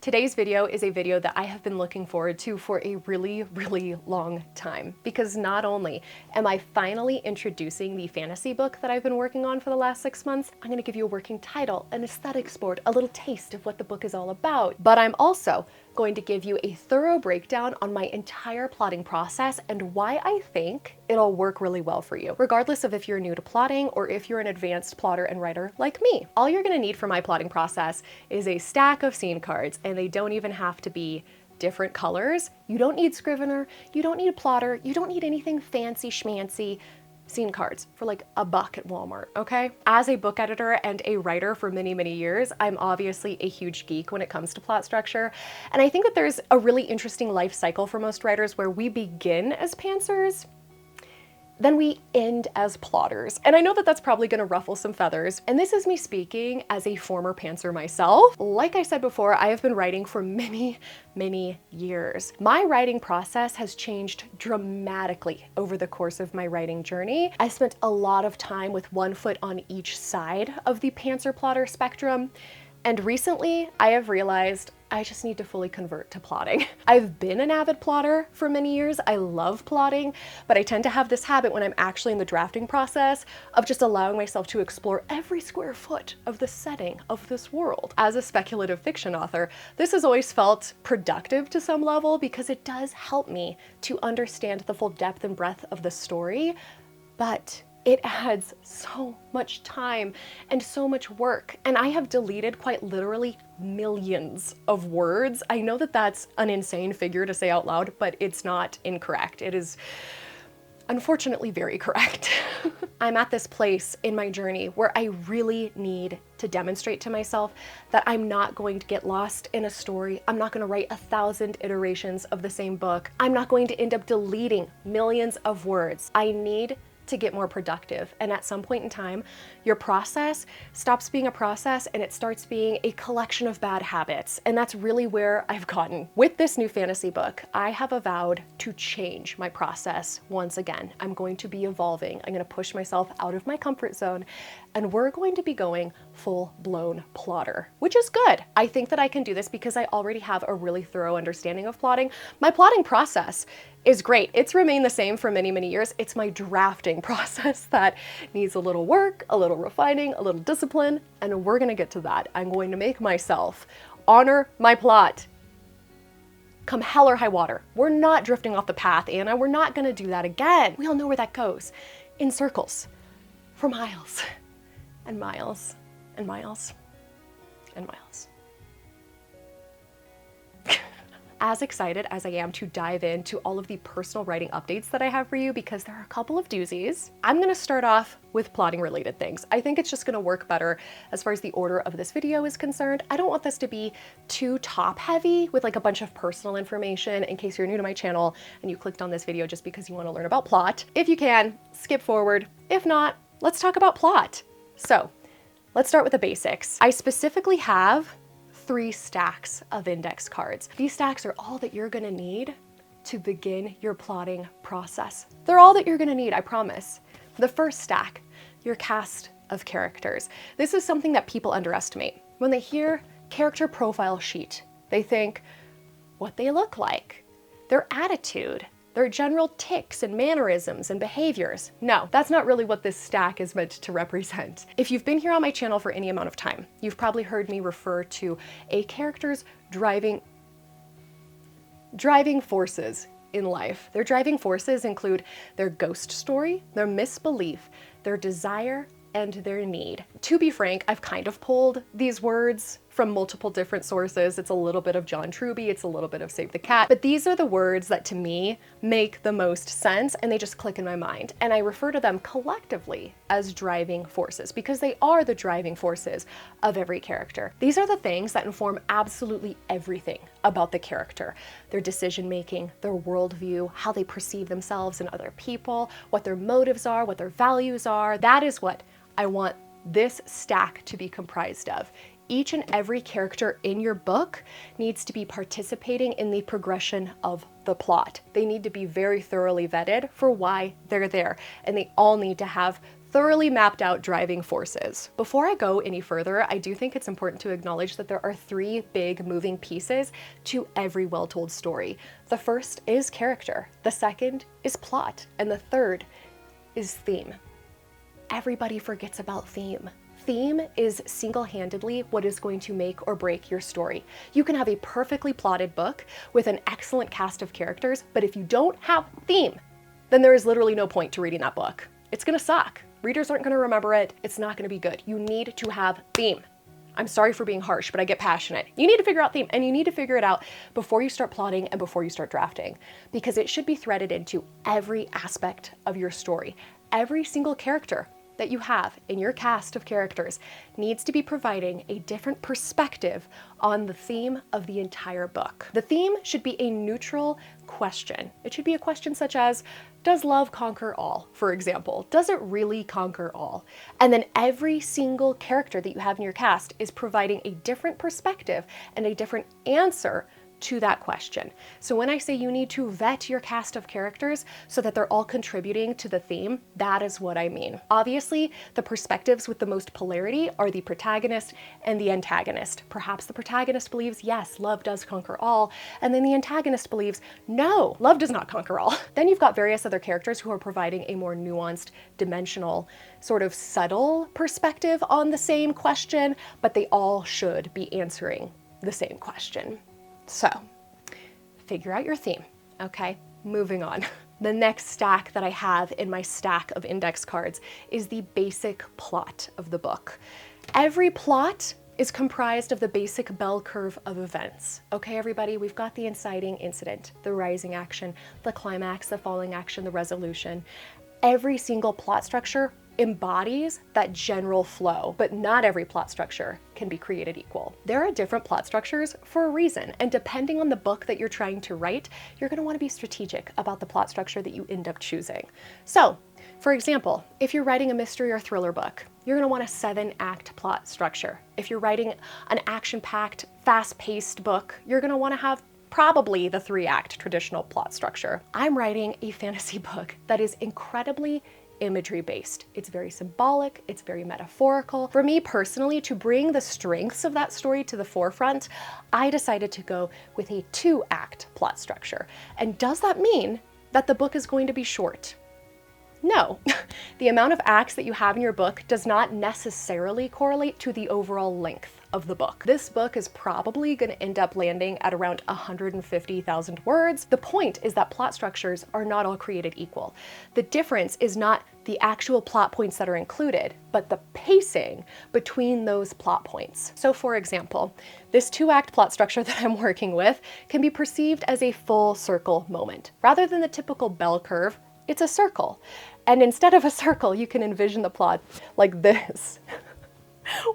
Today's video is a video that I have been looking forward to for a really, really long time, because not only am I finally introducing the fantasy book that I've been working on for the last 6 months, I'm gonna give you a working title, an aesthetics board, a little taste of what the book is all about, but I'm also going to give you a thorough breakdown on my entire plotting process and why I think it'll work really well for you, regardless of if you're new to plotting or if you're an advanced plotter and writer like me. All you're gonna need for my plotting process is a stack of scene cards, and they don't even have to be different colors. You don't need Scrivener, you don't need a plotter, you don't need anything fancy schmancy. Scene cards for like $1 at Walmart, okay? As a book editor and a writer for many, many years, I'm obviously a huge geek when it comes to plot structure. And I think that there's a really interesting life cycle for most writers where we begin as pantsers, then we end as plotters. And I know that that's probably gonna ruffle some feathers. And this is me speaking as a former pantser myself. Like I said before, I have been writing for many, many years. My writing process has changed dramatically over the course of my writing journey. I spent a lot of time with one foot on each side of the pantser plotter spectrum. And recently, I have realized I just need to fully convert to plotting. I've been an avid plotter for many years. I love plotting, but I tend to have this habit when I'm actually in the drafting process of just allowing myself to explore every square foot of the setting of this world. As a speculative fiction author, this has always felt productive to some level because it does help me to understand the full depth and breadth of the story, but it adds so much time and so much work. And I have deleted quite literally millions of words. I know that that's an insane figure to say out loud, but it's not incorrect. It is unfortunately very correct. I'm at this place in my journey where I really need to demonstrate to myself that I'm not going to get lost in a story. I'm not going to write 1,000 iterations of the same book. I'm not going to end up deleting millions of words. I need to get more productive. And at some point in time, your process stops being a process and it starts being a collection of bad habits. And that's really where I've gotten. With this new fantasy book, I have avowed to change my process once again. I'm going to be evolving. I'm going to push myself out of my comfort zone, and we're going to be going full-blown plotter, which is good. I think that I can do this because I already have a really thorough understanding of plotting. My plotting process is great. It's remained the same for many, many years. It's my drafting process that needs a little work, a little refining, a little discipline, and we're gonna get to that. I'm going to make myself honor my plot come hell or high water. We're not drifting off the path, Anna. We're not gonna do that again. We all know where that goes. In circles, for miles and miles and miles and miles. As excited as I am to dive into all of the personal writing updates that I have for you, because there are a couple of doozies, I'm gonna start off with plotting related things. I think it's just gonna work better as far as the order of this video is concerned. I don't want this to be too top heavy with like a bunch of personal information in case you're new to my channel and you clicked on this video just because you wanna learn about plot. If you can, skip forward. If not, let's talk about plot. So let's start with the basics. I specifically have 3 stacks of index cards. These stacks are all that you're gonna need to begin your plotting process. They're all that you're gonna need, I promise. The first stack, your cast of characters. This is something that people underestimate. When they hear character profile sheet, they think what they look like, their attitude, their general tics and mannerisms and behaviors. No, that's not really what this stack is meant to represent. If you've been here on my channel for any amount of time, you've probably heard me refer to a character's driving forces in life. Their driving forces include their ghost story, their misbelief, their desire, and their need. To be frank, I've kind of pulled these words from multiple different sources. It's a little bit of John Truby, it's a little bit of Save the Cat, but these are the words that to me make the most sense and they just click in my mind. And I refer to them collectively as driving forces because they are the driving forces of every character. These are the things that inform absolutely everything about the character. Their decision-making, their worldview, how they perceive themselves and other people, what their motives are, what their values are. That is what I want this stack to be comprised of. Each and every character in your book needs to be participating in the progression of the plot. They need to be very thoroughly vetted for why they're there, and they all need to have thoroughly mapped out driving forces. Before I go any further, I do think it's important to acknowledge that there are three big moving pieces to every well-told story. The first is character, the second is plot, and the third is theme. Everybody forgets about theme. Theme is single-handedly what is going to make or break your story. You can have a perfectly plotted book with an excellent cast of characters, but if you don't have theme, then there is literally no point to reading that book. It's gonna suck. Readers aren't gonna remember it. It's not gonna be good. You need to have theme. I'm sorry for being harsh, but I get passionate. You need to figure out theme, and you need to figure it out before you start plotting and before you start drafting, because it should be threaded into every aspect of your story. Every single character that you have in your cast of characters needs to be providing a different perspective on the theme of the entire book. The theme should be a neutral question. It should be a question such as, does love conquer all, for example? Does it really conquer all? And then every single character that you have in your cast is providing a different perspective and a different answer to that question. So when I say you need to vet your cast of characters so that they're all contributing to the theme, that is what I mean. Obviously, the perspectives with the most polarity are the protagonist and the antagonist. Perhaps the protagonist believes, yes, love does conquer all, and then the antagonist believes, no, love does not conquer all. Then you've got various other characters who are providing a more nuanced, dimensional, sort of subtle perspective on the same question, but they all should be answering the same question. So, figure out your theme, okay? Moving on. The next stack that I have in my stack of index cards is the basic plot of the book. Every plot is comprised of the basic bell curve of events. Okay, everybody, we've got the inciting incident, the rising action, the climax, the falling action, the resolution. Every single plot structure embodies that general flow, but not every plot structure can be created equal. There are different plot structures for a reason, and depending on the book that you're trying to write, you're gonna wanna be strategic about the plot structure that you end up choosing. So, for example, if you're writing a mystery or thriller book, you're gonna want a 7-act plot structure. If you're writing an action-packed, fast-paced book, you're gonna wanna have probably the 3-act traditional plot structure. I'm writing a fantasy book that is incredibly imagery based. It's very symbolic, it's very metaphorical. For me personally, to bring the strengths of that story to the forefront, I decided to go with a 2-act plot structure. And does that mean that the book is going to be short? No. The amount of acts that you have in your book does not necessarily correlate to the overall length of the book. This book is probably going to end up landing at around 150,000 words. The point is that plot structures are not all created equal. The difference is not the actual plot points that are included, but the pacing between those plot points. So for example, this 2-act plot structure that I'm working with can be perceived as a full circle moment. Rather than the typical bell curve, it's a circle. And instead of a circle, you can envision the plot like this.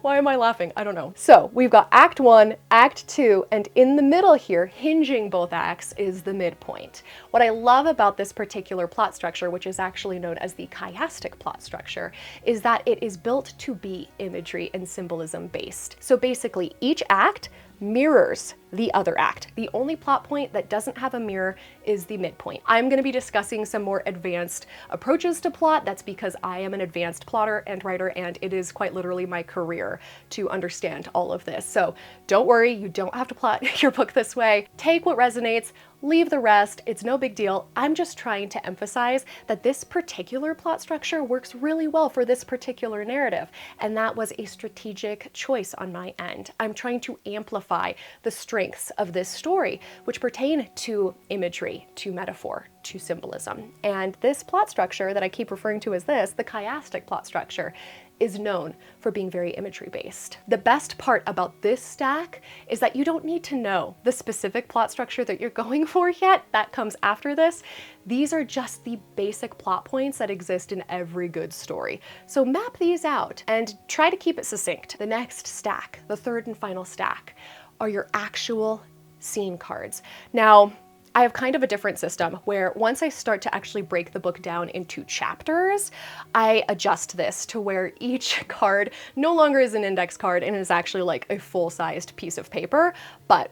Why am I laughing? I don't know. So we've got Act 1, Act 2, and in the middle here, hinging both acts, is the midpoint. What I love about this particular plot structure, which is actually known as the chiastic plot structure, is that it is built to be imagery and symbolism based. So basically, each act mirrors the other act. The only plot point that doesn't have a mirror is the midpoint. I'm going to be discussing some more advanced approaches to plot. That's because I am an advanced plotter and writer, and it is quite literally my career to understand all of this. So don't worry, you don't have to plot your book this way. Take what resonates, leave the rest. It's no big deal. I'm just trying to emphasize that this particular plot structure works really well for this particular narrative, and that was a strategic choice on my end. I'm trying to amplify the strengths of this story, which pertain to imagery, to metaphor, to symbolism. And this plot structure that I keep referring to as this, the chiastic plot structure, is known for being very imagery based. The best part about this stack is that you don't need to know the specific plot structure that you're going for yet. That comes after this. These are just the basic plot points that exist in every good story. So map these out and try to keep it succinct. The next stack, the third and final stack, are your actual scene cards. Now, I have kind of a different system where once I start to actually break the book down into chapters, I adjust this to where each card no longer is an index card and is actually like a full-sized piece of paper, but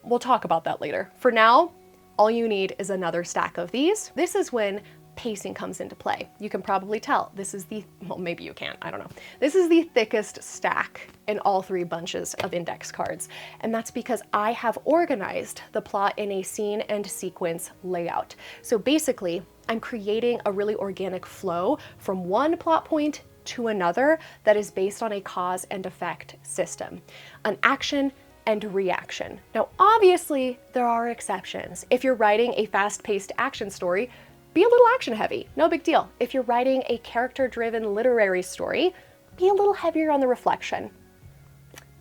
we'll talk about that later. For now, all you need is another stack of these. This is when pacing comes into play. You can probably tell this is well, maybe you can't, I don't know. This is the thickest stack in all 3 bunches of index cards. And that's because I have organized the plot in a scene and sequence layout. So basically, I'm creating a really organic flow from one plot point to another that is based on a cause and effect system, an action and reaction. Now, obviously, there are exceptions. If you're writing a fast-paced action story, be a little action heavy, no big deal. If you're writing a character-driven literary story, be a little heavier on the reflection.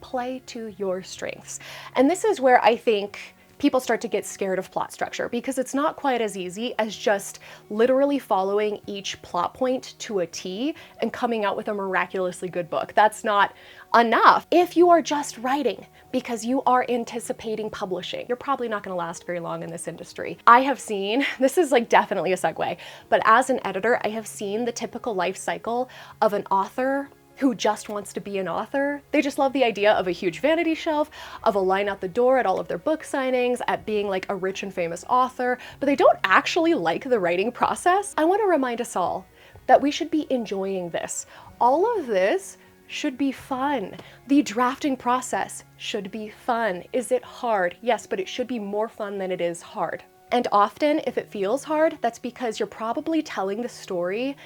Play to your strengths. And this is where I think people start to get scared of plot structure, because it's not quite as easy as just literally following each plot point to a T and coming out with a miraculously good book. That's not enough. If you are just writing because you are anticipating publishing, you're probably not gonna last very long in this industry. I have seen, this is like definitely a segue, but as an editor, I have seen the typical life cycle of an author who just wants to be an author. They just love the idea of a huge vanity shelf, of a line out the door at all of their book signings, at being like a rich and famous author, but they don't actually like the writing process. I want to remind us all that we should be enjoying this. All of this should be fun. The drafting process should be fun. Is it hard? Yes, but it should be more fun than it is hard. And often, if it feels hard, that's because you're probably telling the story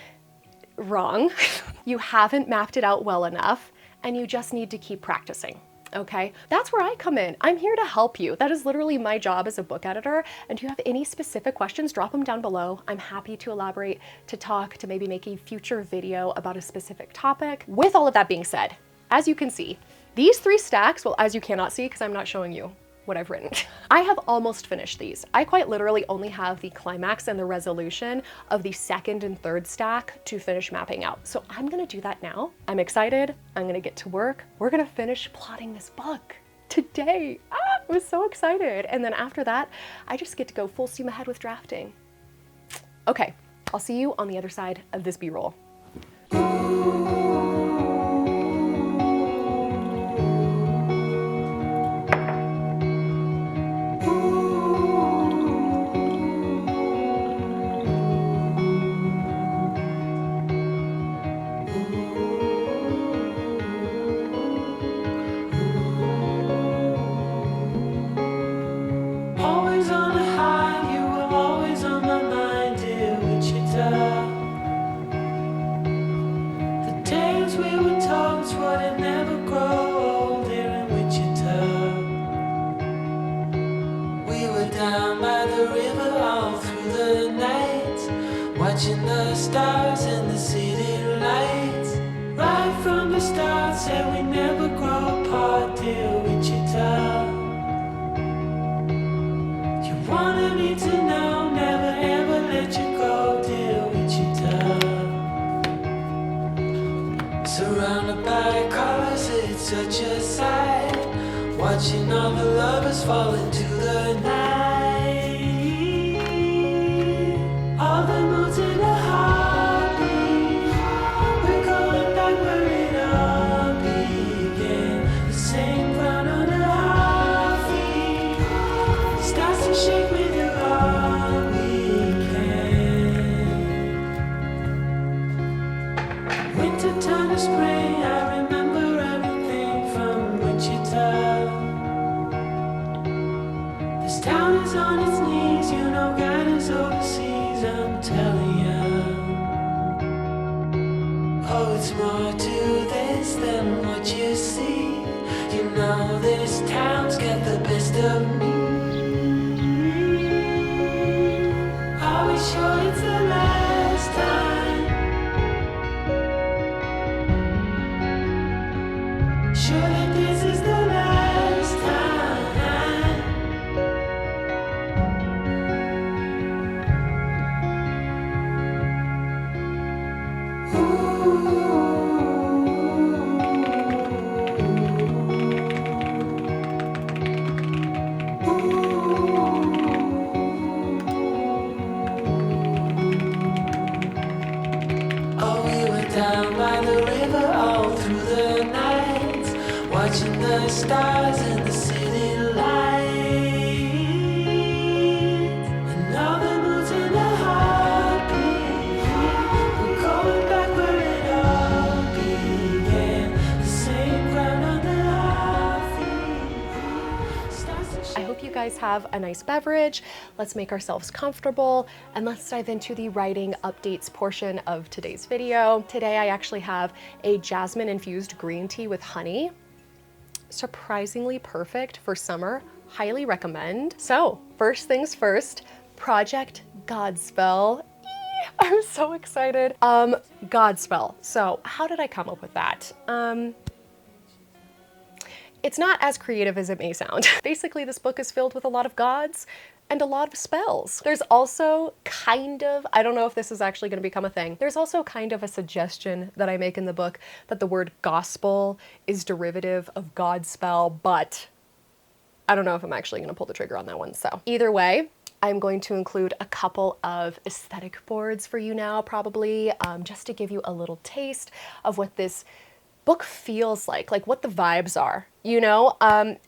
wrong. You haven't mapped it out well enough, and you just need to keep practicing. Okay? That's where I come in. I'm here to help you. That is literally my job as a book editor. And if you have any specific questions, drop them down below. I'm happy to elaborate, to talk, to maybe make a future video about a specific topic. With all of that being said, as you can see, these 3 stacks, well, as you cannot see because I'm not showing you what I've written, I have almost finished these. I quite literally only have the climax and the resolution of the 2nd and 3rd stack to finish mapping out. So I'm gonna do that now. I'm excited, I'm gonna get to work. We're gonna finish plotting this book today. I was so excited. And then after that, I just get to go full steam ahead with drafting. Okay, I'll see you on the other side of this B-roll. Watching the stars and the city lights. Right from the start, said we never grow apart, dear Wichita. You wanted me to know, never ever let you go, dear Wichita. Surrounded by colors, it's such a sight. Watching all the lovers fall into the night. All the moods in a heartbeat. We're going back where it all began. The same ground under our feet. Starts to shake with you all weekend. Winter turned to spring. I remember everything from Wichita. This town is on its knees. You know God is overseas. I'm telling you, oh, it's more to this than what you see. You know this town's got the best of me. Are we sure it's the last time? Sure that this is the last time. Down by the river all through the night, watching the stars and the city lights, and all the moods in the heartbeat. guys have a nice beverage. Let's make ourselves comfortable and let's dive into the writing updates portion of today's video. Today I actually have a jasmine infused green tea with honey. Surprisingly perfect for summer. Highly recommend. So first things first, Project Godspell. I'm so excited. Godspell. So how did I come up with that? It's not as creative as it may sound. Basically, this book is filled with a lot of gods and a lot of spells. There's also kind of, I don't know if this is actually gonna become a thing, there's also kind of a suggestion that I make in the book that the word gospel is derivative of Godspell, but I don't know if I'm actually gonna pull the trigger on that one. So either way, I'm going to include a couple of aesthetic boards for you now, probably, just to give you a little taste of what this book feels like what the vibes are, you know?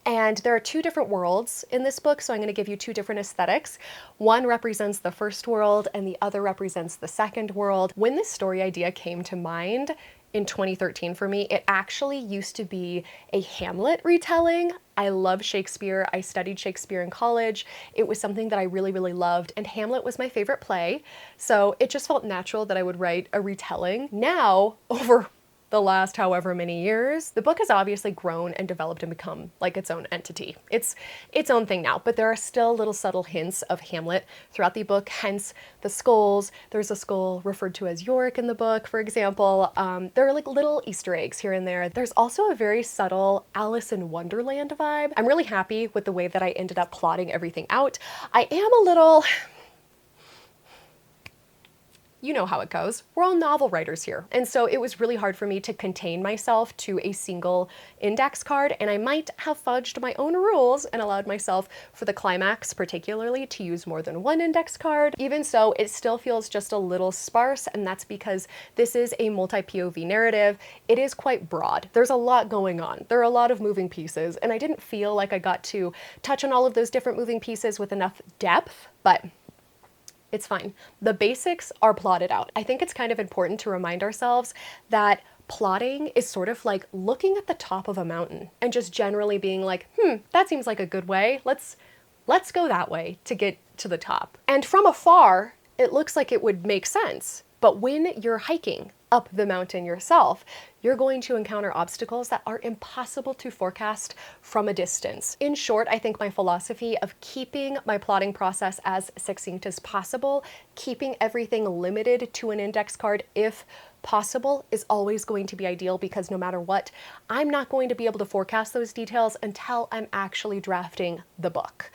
And there are two different worlds in this book, so I'm gonna give you two different aesthetics. One represents the first world and the other represents the second world. When this story idea came to mind in 2013 for me, it actually used to be a Hamlet retelling. I love Shakespeare. I studied Shakespeare in college. It was something that I really, really loved, and Hamlet was my favorite play, so it just felt natural that I would write a retelling. Now, over the last however many years, the book has obviously grown and developed and become like its own entity. It's its own thing now, but there are still little subtle hints of Hamlet throughout the book, hence the skulls. There's a skull referred to as Yorick in the book, for example. There are like little Easter eggs here and there. There's also a very subtle Alice in Wonderland vibe. I'm really happy with the way that I ended up plotting everything out. I am a little, you know how it goes. We're all novel writers here. And so it was really hard for me to contain myself to a single index card, and I might have fudged my own rules and allowed myself for the climax particularly to use more than one index card. Even so, it still feels just a little sparse, and that's because this is a multi-POV narrative. It is quite broad. There's a lot going on. There are a lot of moving pieces, and I didn't feel like I got to touch on all of those different moving pieces with enough depth, but it's fine. The basics are plotted out. I think it's kind of important to remind ourselves that plotting is sort of like looking at the top of a mountain and just generally being like, that seems like a good way. Let's go that way to get to the top. And from afar, it looks like it would make sense. But when you're hiking up the mountain yourself, you're going to encounter obstacles that are impossible to forecast from a distance. In short, I think my philosophy of keeping my plotting process as succinct as possible, keeping everything limited to an index card if possible, is always going to be ideal, because no matter what, I'm not going to be able to forecast those details until I'm actually drafting the book.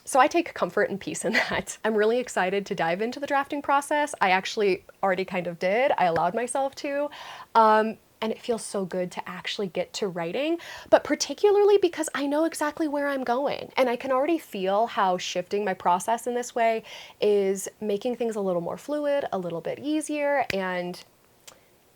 So I take comfort and peace in that. I'm really excited to dive into the drafting process. I actually already kind of did. I allowed myself to. And it feels so good to actually get to writing, but particularly because I know exactly where I'm going. And I can already feel how shifting my process in this way is making things a little more fluid, a little bit easier, and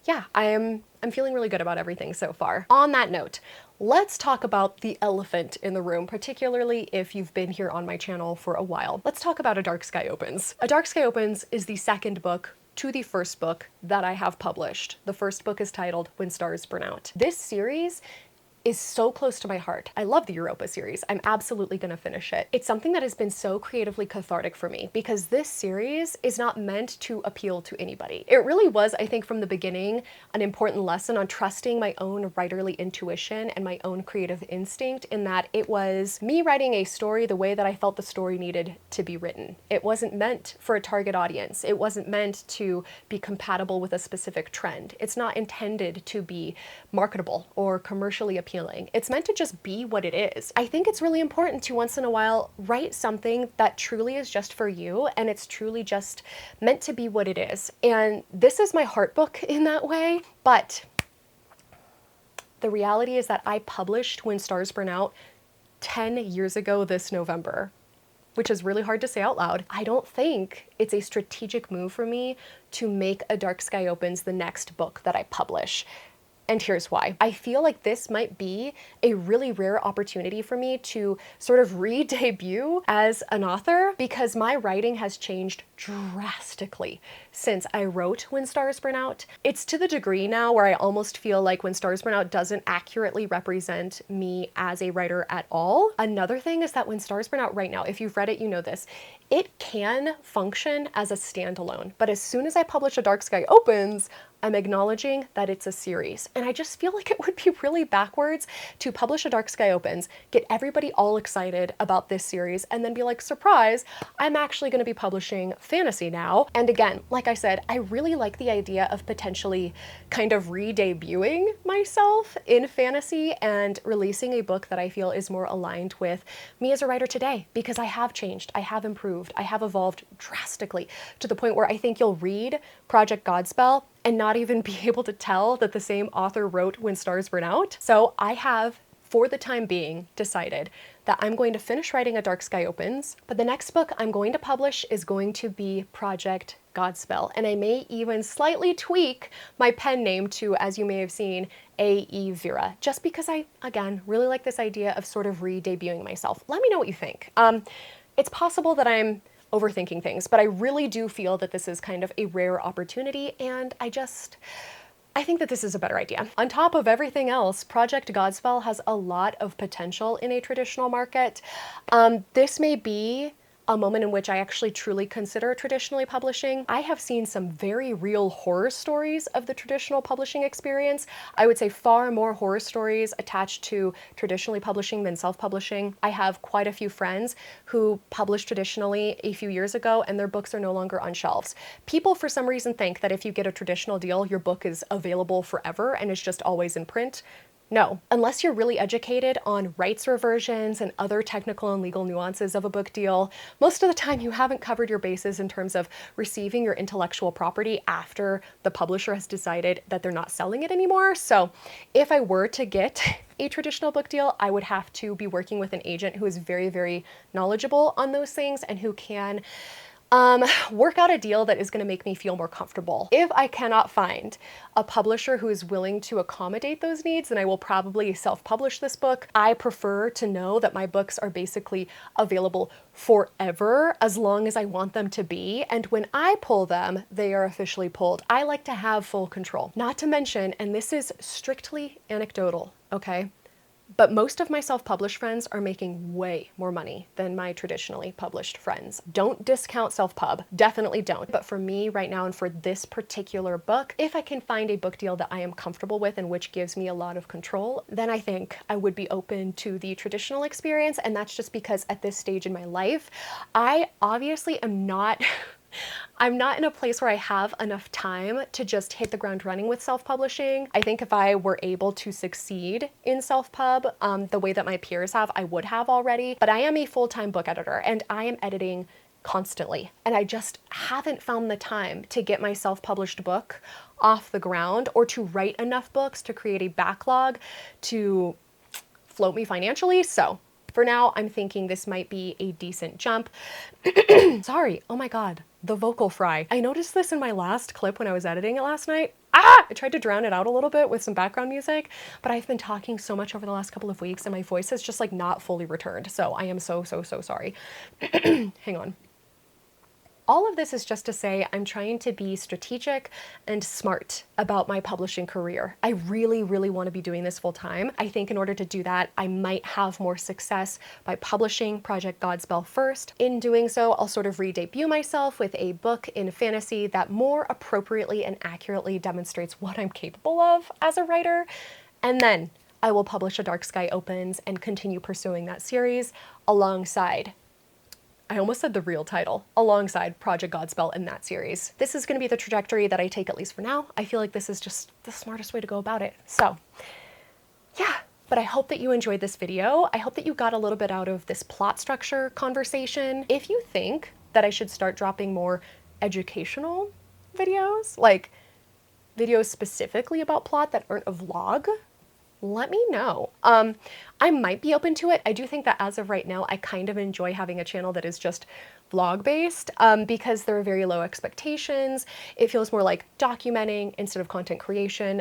yeah, I'm feeling really good about everything so far. On that note, let's talk about the elephant in the room, particularly if you've been here on my channel for a while. Let's talk about A Dark Sky Opens. A Dark Sky Opens is the second book to the first book that I have published. The first book is titled When Stars Burn Out. This series is so close to my heart. I love the Europa series. I'm absolutely gonna finish it. It's something that has been so creatively cathartic for me, because this series is not meant to appeal to anybody. It really was, I think, from the beginning, an important lesson on trusting my own writerly intuition and my own creative instinct, in that it was me writing a story the way that I felt the story needed to be written. It wasn't meant for a target audience. It wasn't meant to be compatible with a specific trend. It's not intended to be marketable or commercially appealing. It's meant to just be what it is. I think it's really important to once in a while write something that truly is just for you, and it's truly just meant to be what it is. And this is my heart book in that way, but the reality is that I published When Stars Burn Out 10 years ago this November, which is really hard to say out loud. I don't think it's a strategic move for me to make A Dark Sky Opens the next book that I publish. And here's why. I feel like this might be a really rare opportunity for me to sort of re-debut as an author, because my writing has changed drastically since I wrote When Stars Burn Out. It's to the degree now where I almost feel like When Stars Burn Out doesn't accurately represent me as a writer at all. Another thing is that When Stars Burn Out right now, if you've read it, you know this, it can function as a standalone. But as soon as I publish A Dark Sky Opens, I'm acknowledging that it's a series. And I just feel like it would be really backwards to publish A Dark Sky Opens, get everybody all excited about this series, and then be like, surprise, I'm actually going to be publishing fantasy now. And again, like I said, I really like the idea of potentially kind of re-debuting myself in fantasy and releasing a book that I feel is more aligned with me as a writer today, because I have changed, I have improved, I have evolved drastically to the point where I think you'll read Project Godspell and not even be able to tell that the same author wrote When Stars Burn Out. So I have, for the time being, decided that I'm going to finish writing A Dark Sky Opens, but the next book I'm going to publish is going to be Project Godspell. And I may even slightly tweak my pen name to, as you may have seen, A.E. Vera, just because I, again, really like this idea of sort of re-debuting myself. Let me know what you think. It's possible that I'm overthinking things, but I really do feel that this is kind of a rare opportunity, and I think that this is a better idea. On top of everything else, Project Godspell has a lot of potential in a traditional market. This may be a moment in which I actually truly consider traditionally publishing. I have seen some very real horror stories of the traditional publishing experience. I would say far more horror stories attached to traditionally publishing than self-publishing. I have quite a few friends who published traditionally a few years ago and their books are no longer on shelves. People for some reason think that if you get a traditional deal, your book is available forever and is just always in print. No, unless you're really educated on rights reversions and other technical and legal nuances of a book deal, most of the time you haven't covered your bases in terms of receiving your intellectual property after the publisher has decided that they're not selling it anymore. So if I were to get a traditional book deal, I would have to be working with an agent who is very, very knowledgeable on those things and who can work out a deal that is going to make me feel more comfortable. If I cannot find a publisher who is willing to accommodate those needs, then I will probably self-publish this book. I prefer to know that my books are basically available forever as long as I want them to be. And when I pull them, they are officially pulled. I like to have full control. Not to mention, and this is strictly anecdotal, okay? But most of my self-published friends are making way more money than my traditionally published friends. Don't discount self-pub, definitely don't. But for me right now and for this particular book, if I can find a book deal that I am comfortable with and which gives me a lot of control, then I think I would be open to the traditional experience. And that's just because at this stage in my life, I obviously am not I'm not in a place where I have enough time to just hit the ground running with self-publishing. I think if I were able to succeed in self-pub the way that my peers have, I would have already. But I am a full-time book editor and I am editing constantly. And I just haven't found the time to get my self-published book off the ground or to write enough books to create a backlog to float me financially. So for now, I'm thinking this might be a decent jump. Sorry, oh my God, the vocal fry. I noticed this in my last clip when I was editing it last night. I tried to drown it out a little bit with some background music, but I've been talking so much over the last couple of weeks and my voice has just like not fully returned. So I am so sorry. Hang on. All of this is just to say I'm trying to be strategic and smart about my publishing career. I really want to be doing this full time. I think in order to do that, I might have more success by publishing Project Godspell first. In doing so, I'll sort of re-debut myself with a book in fantasy that more appropriately and accurately demonstrates what I'm capable of as a writer. And then I will publish A Dark Sky Opens and continue pursuing that series alongside, I almost said the real title, alongside Project Godspell in that series. This is going to be the trajectory that I take, at least for now. I feel like this is just the smartest way to go about it. So yeah, but I hope that you enjoyed this video. I hope that you got a little bit out of this plot structure conversation. If you think that I should start dropping more educational videos, like videos specifically about plot that aren't a vlog, let me know. I might be open to it. I do think that as of right now, I kind of enjoy having a channel that is just vlog based because there are very low expectations. It feels more like documenting instead of content creation.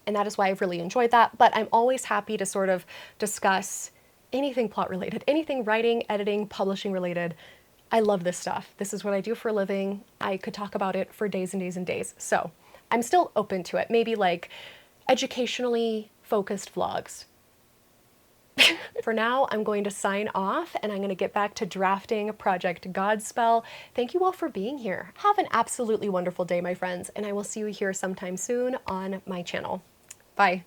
and that is why I've really enjoyed that. But I'm always happy to sort of discuss anything plot related, anything writing, editing, publishing related. I love this stuff. This is what I do for a living. I could talk about it for days and days and days. So I'm still open to it. Maybe like educationally focused vlogs. For now, I'm going to sign off and I'm going to get back to drafting Project Godspell. Thank you all for being here. Have an absolutely wonderful day, my friends, and I will see you here sometime soon on my channel. Bye.